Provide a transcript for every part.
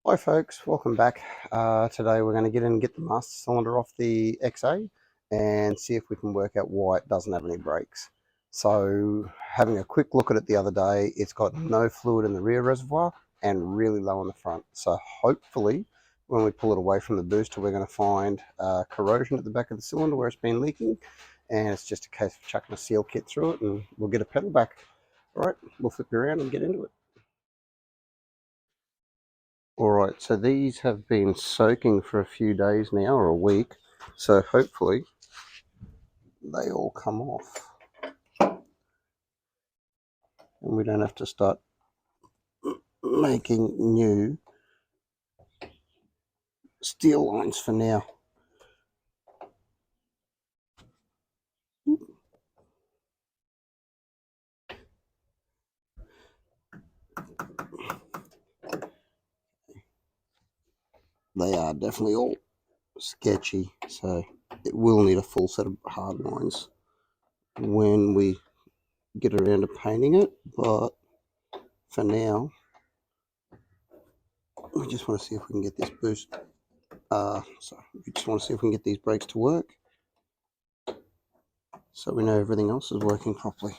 Hi folks, welcome back. Today we're going to get in and get the master cylinder off the XA and see if we can work out why it doesn't have any brakes. So having a quick look at it the other day, it's got no fluid in the rear reservoir and really low in the front. So hopefully when we pull it away from the booster, we're going to find corrosion at the back of the cylinder where it's been leaking, and it's just a case of chucking a seal kit through it and we'll get a pedal back. All right, we'll flip you around and get into it. All right, so these have been soaking for a few days now, or a week, so hopefully they all come off and we don't have to start making new steel lines for now. They are definitely all sketchy, so it will need a full set of hard lines when we get around to painting it, but for now we just want to see if we can get this boost we just want to see if we can get these brakes to work so we know everything else is working properly.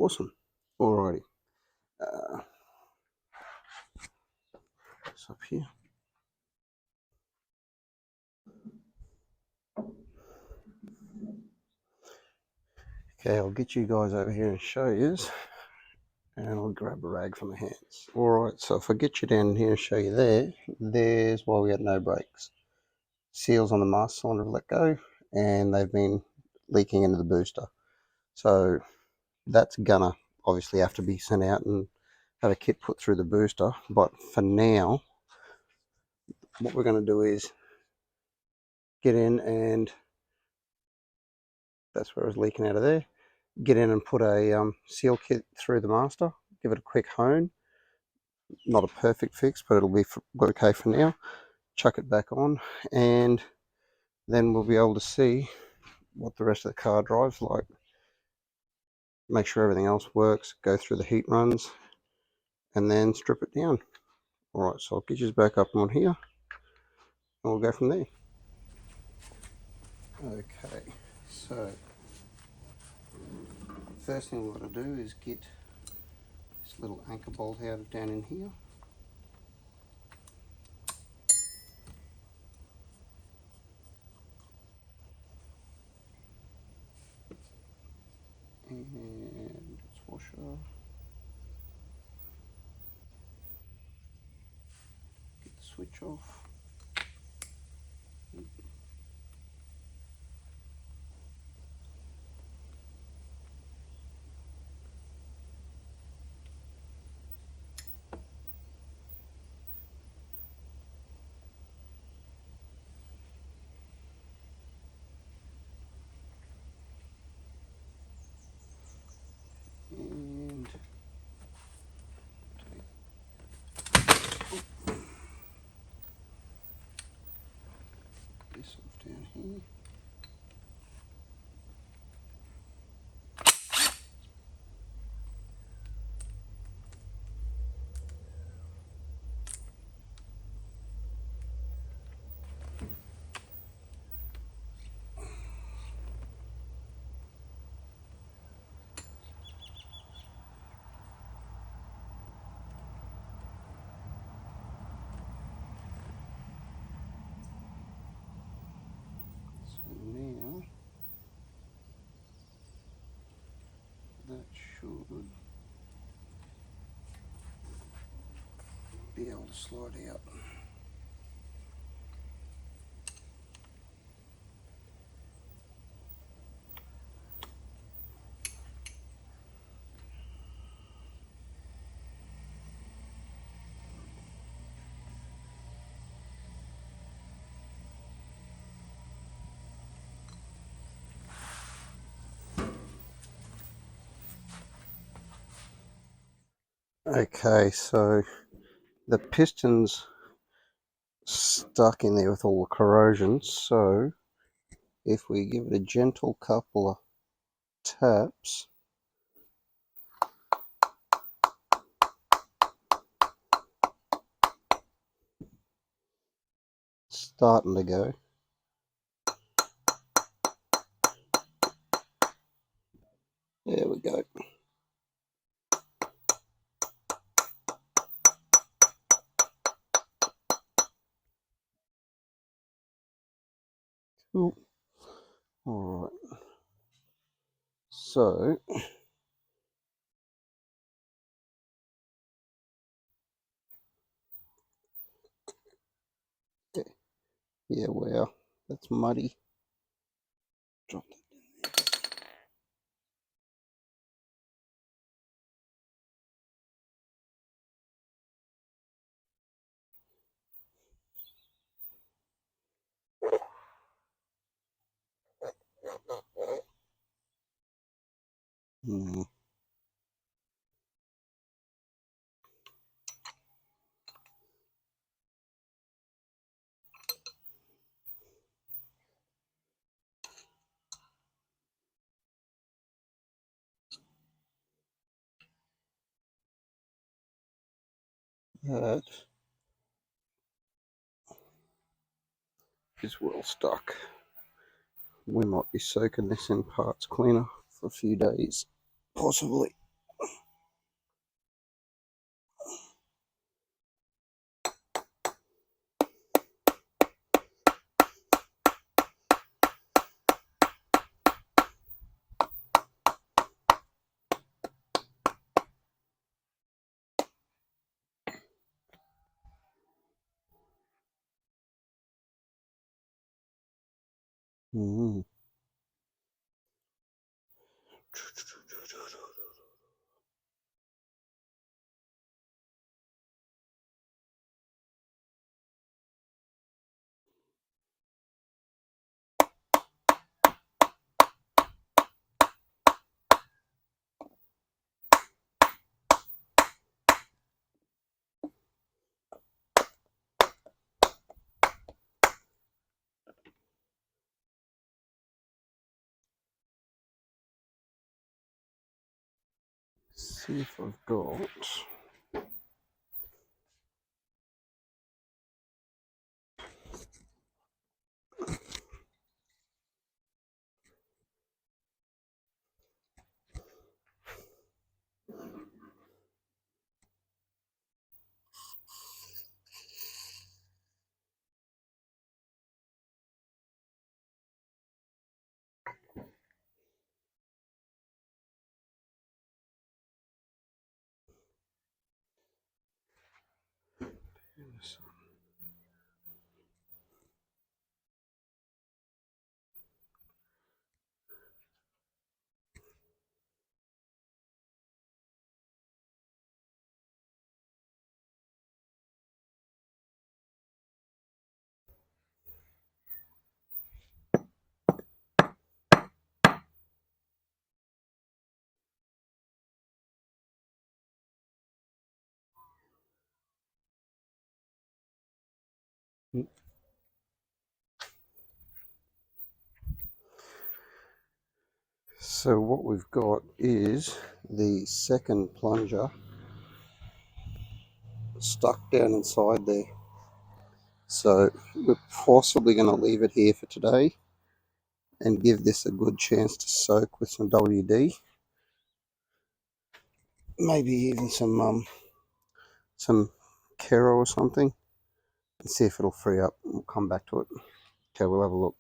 awesome. Alrighty. It's up here. Okay, I'll get you guys over here and show you. And I'll grab a rag from my hands. Alright, so if I get you down here and show you there's why we had no brakes. Seals on the master cylinder have let go, and they've been leaking into the booster. So that's gonna obviously have to be sent out and have a kit put through the booster. But for now, what we're going to do is get in, and that's where it was leaking out of there. Get in and put a seal kit through the master, give it a quick hone. Not a perfect fix, but it'll be okay for now. Chuck it back on, and then we'll be able to see what the rest of the car drives like. Make sure everything else works, go through the heat runs, and then strip it down. Alright, so I'll get you back up on here, and we'll go from there. Okay, so first thing we've got to do is get this little anchor bolt out of down in here. And its washer. Get the switch off. And take this off down here. Now that should be able to slide out. Okay, so the piston's stuck in there with all the corrosion, so if we give it a gentle couple of taps, it's starting to go. There we go. Cool. Alright. So yeah, wow, that's muddy. Drop that in That is well stuck. We might be soaking this in parts cleaner for a few days, possibly. Mm. See if I've got. So what we've got is the second plunger stuck down inside there. So we're possibly going to leave it here for today and give this a good chance to soak with some WD. Maybe even some Kero or something, and see if it'll free up. We'll come back to it. Okay, we'll have a look.